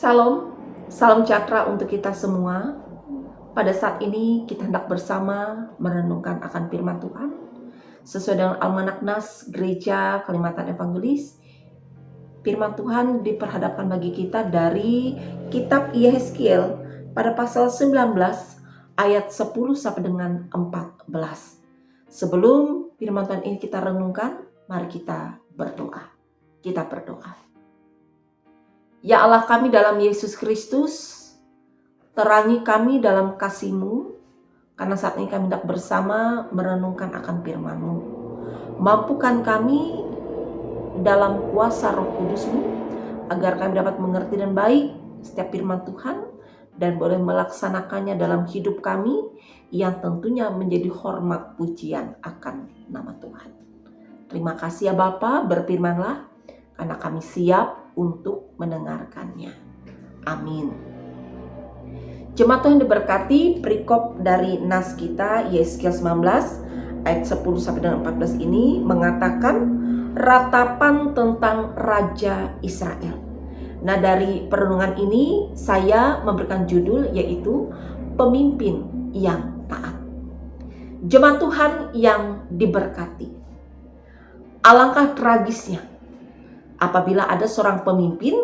Salam, salam sejahtera untuk kita semua. Pada saat ini kita hendak bersama merenungkan akan firman Tuhan sesuai dengan Almanak Nas Gereja Kalimantan Evangelis. Firman Tuhan diperhadapkan bagi kita dari kitab Yehezkiel pada pasal 19 ayat 10 sampai dengan 14. Sebelum firman Tuhan ini kita renungkan, mari kita berdoa. Kita berdoa. Ya Allah kami dalam Yesus Kristus, terangi kami dalam kasih-Mu, karena saat ini kami hendak bersama merenungkan akan firman-Mu. Mampukan kami dalam kuasa Roh Kudus-Mu, agar kami dapat mengerti dan baik setiap firman Tuhan, dan boleh melaksanakannya dalam hidup kami, yang tentunya menjadi hormat pujian akan nama Tuhan. Terima kasih ya Bapa, berfirmanlah, karena kami siap untuk mendengarkannya. Amin. Jemaat Tuhan diberkati, perikop dari nas kita Yehezkiel 19 ayat 10 sampai dengan 14 ini mengatakan ratapan tentang Raja Israel. Nah, dari perenungan ini saya memberikan judul yaitu pemimpin yang taat. Jemaat Tuhan yang diberkati, alangkah tragisnya apabila ada seorang pemimpin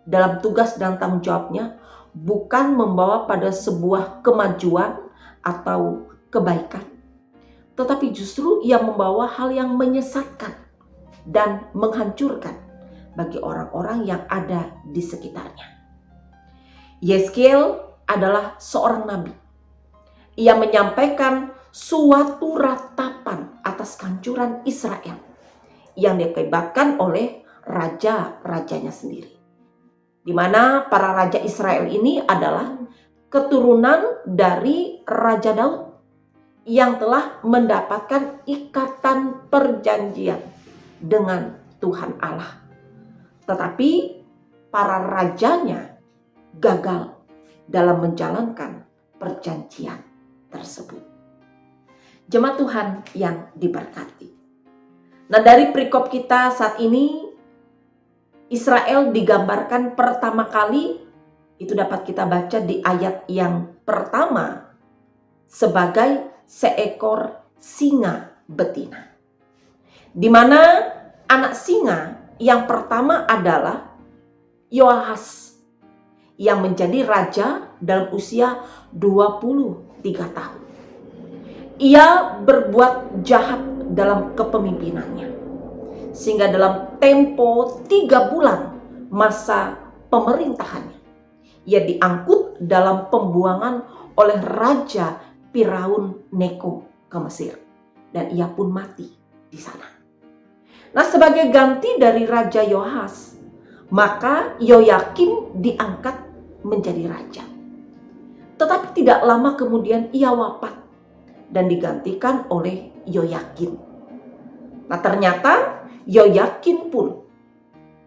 dalam tugas dan tanggung jawabnya bukan membawa pada sebuah kemajuan atau kebaikan, tetapi justru ia membawa hal yang menyesatkan dan menghancurkan bagi orang-orang yang ada di sekitarnya. Yehezkiel adalah seorang nabi. Ia menyampaikan suatu ratapan atas kehancuran Israel yang diakibatkan oleh raja-rajanya sendiri, di mana para raja Israel ini adalah keturunan dari Raja Daud yang telah mendapatkan ikatan perjanjian dengan Tuhan Allah. Tetapi para rajanya gagal dalam menjalankan perjanjian tersebut. Jemaat Tuhan yang diberkati. Nah, dari perikop kita saat ini, Israel digambarkan pertama kali, itu dapat kita baca di ayat yang pertama, sebagai seekor singa betina. Di mana anak singa yang pertama adalah Yoahas, yang menjadi raja dalam usia 23 tahun. Ia berbuat jahat dalam kepemimpinannya, sehingga dalam tempo 3 bulan masa pemerintahannya, ia diangkut dalam pembuangan oleh Raja Firaun Neko ke Mesir, dan ia pun mati di sana. Nah, sebagai ganti dari Raja Yoahas, maka Yoyakim diangkat menjadi raja. Tetapi tidak lama kemudian ia wafat dan digantikan oleh Yoyakin. Nah, ternyata Yoyakin pun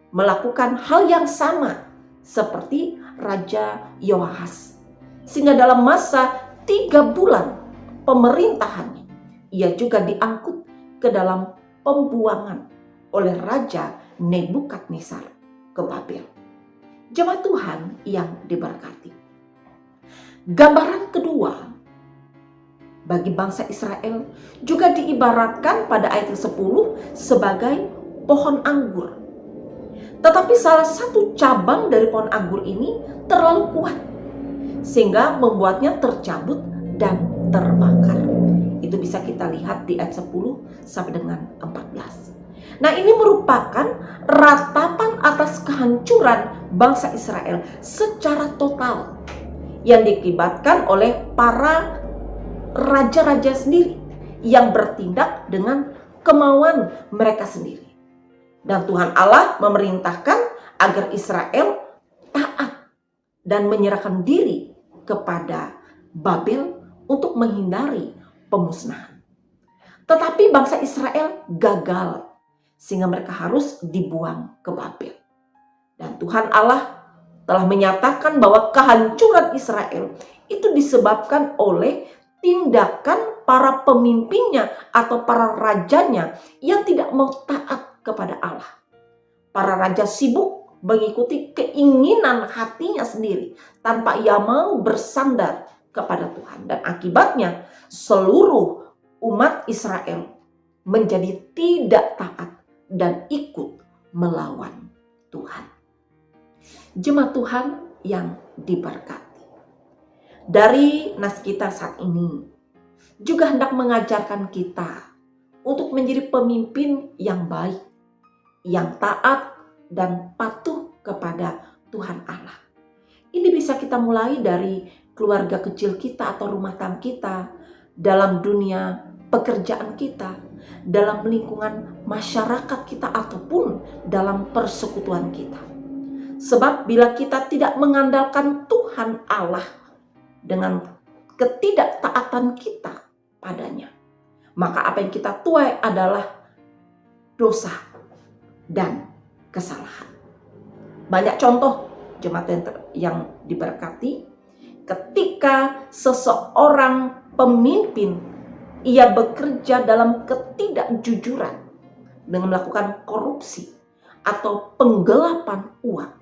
melakukan hal yang sama seperti Raja Yoahas, sehingga dalam masa 3 bulan pemerintahannya, ia juga diangkut ke dalam pembuangan oleh Raja Nebukadnezar ke Babel. Jemaat Tuhan yang diberkati. Gambaran kedua bagi bangsa Israel juga diibaratkan pada ayat ke-10 sebagai pohon anggur. Tetapi salah satu cabang dari pohon anggur ini terlalu kuat sehingga membuatnya tercabut dan terbakar. Itu bisa kita lihat di ayat 10 sampai dengan 14. Nah, ini merupakan ratapan atas kehancuran bangsa Israel secara total yang diakibatkan oleh para raja-raja sendiri yang bertindak dengan kemauan mereka sendiri. Dan Tuhan Allah memerintahkan agar Israel taat dan menyerahkan diri kepada Babel untuk menghindari pemusnahan. Tetapi bangsa Israel gagal sehingga mereka harus dibuang ke Babel. Dan Tuhan Allah telah menyatakan bahwa kehancuran Israel itu disebabkan oleh tindakan para pemimpinnya atau para rajanya yang tidak mau taat kepada Allah. Para raja sibuk mengikuti keinginan hatinya sendiri tanpa ia mau bersandar kepada Tuhan. Dan akibatnya seluruh umat Israel menjadi tidak taat dan ikut melawan Tuhan. Jemaat Tuhan yang diberkati, dari nas kita saat ini juga hendak mengajarkan kita untuk menjadi pemimpin yang baik, yang taat dan patuh kepada Tuhan Allah. Ini bisa kita mulai dari keluarga kecil kita atau rumah tangga kita, dalam dunia pekerjaan kita, dalam lingkungan masyarakat kita, ataupun dalam persekutuan kita. Sebab bila kita tidak mengandalkan Tuhan Allah dengan ketidaktaatan kita padanya, maka apa yang kita tuai adalah dosa dan kesalahan. Banyak contoh jemaat yang diberkati, ketika seseorang pemimpin ia bekerja dalam ketidakjujuran dengan melakukan korupsi atau penggelapan uang,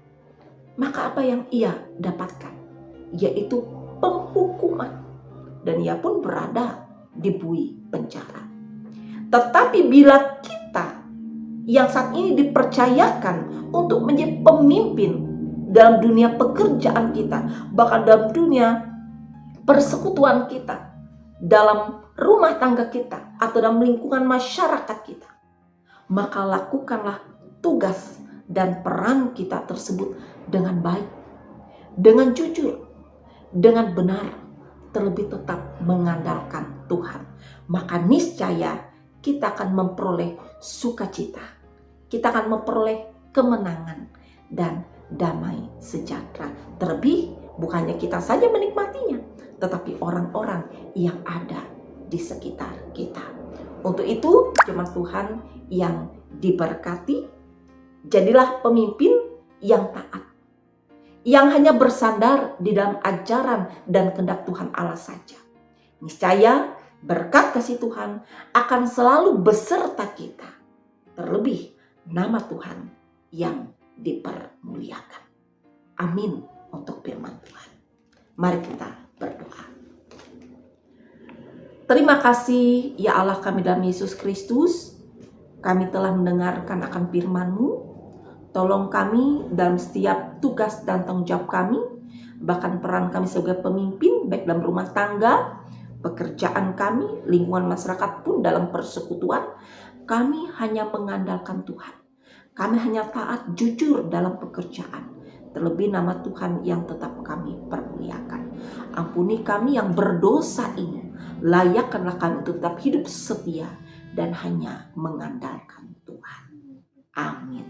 maka apa yang ia dapatkan? Yaitu penghukuman, dan ia pun berada di bui penjara. Tetapi bila kita yang saat ini dipercayakan untuk menjadi pemimpin dalam dunia pekerjaan kita, bahkan dalam dunia persekutuan kita, dalam rumah tangga kita, atau dalam lingkungan masyarakat kita, maka lakukanlah tugas dan peran kita tersebut dengan baik, dengan jujur, dengan benar, terlebih tetap mengandalkan Tuhan. Maka niscaya kita akan memperoleh sukacita, kita akan memperoleh kemenangan dan damai sejahtera. Terlebih bukannya kita saja menikmatinya, tetapi orang-orang yang ada di sekitar kita. Untuk itu, jemaat Tuhan yang diberkati, jadilah pemimpin yang taat, yang hanya bersandar di dalam ajaran dan kehendak Tuhan Allah saja. Niscaya berkat kasih Tuhan akan selalu beserta kita. Terlebih nama Tuhan yang dipermuliakan. Amin untuk firman Tuhan. Mari kita berdoa. Terima kasih ya Allah kami dalam Yesus Kristus. Kami telah mendengarkan akan firman-Mu. Tolong kami dalam setiap tugas dan tanggung jawab kami, bahkan peran kami sebagai pemimpin, baik dalam rumah tangga, pekerjaan kami, lingkungan masyarakat pun dalam persekutuan, kami hanya mengandalkan Tuhan. Kami hanya taat jujur dalam pekerjaan, terlebih nama Tuhan yang tetap kami permuliakan. Ampuni kami yang berdosa ini, layakkanlah kami untuk tetap hidup setia dan hanya mengandalkan Tuhan. Amin.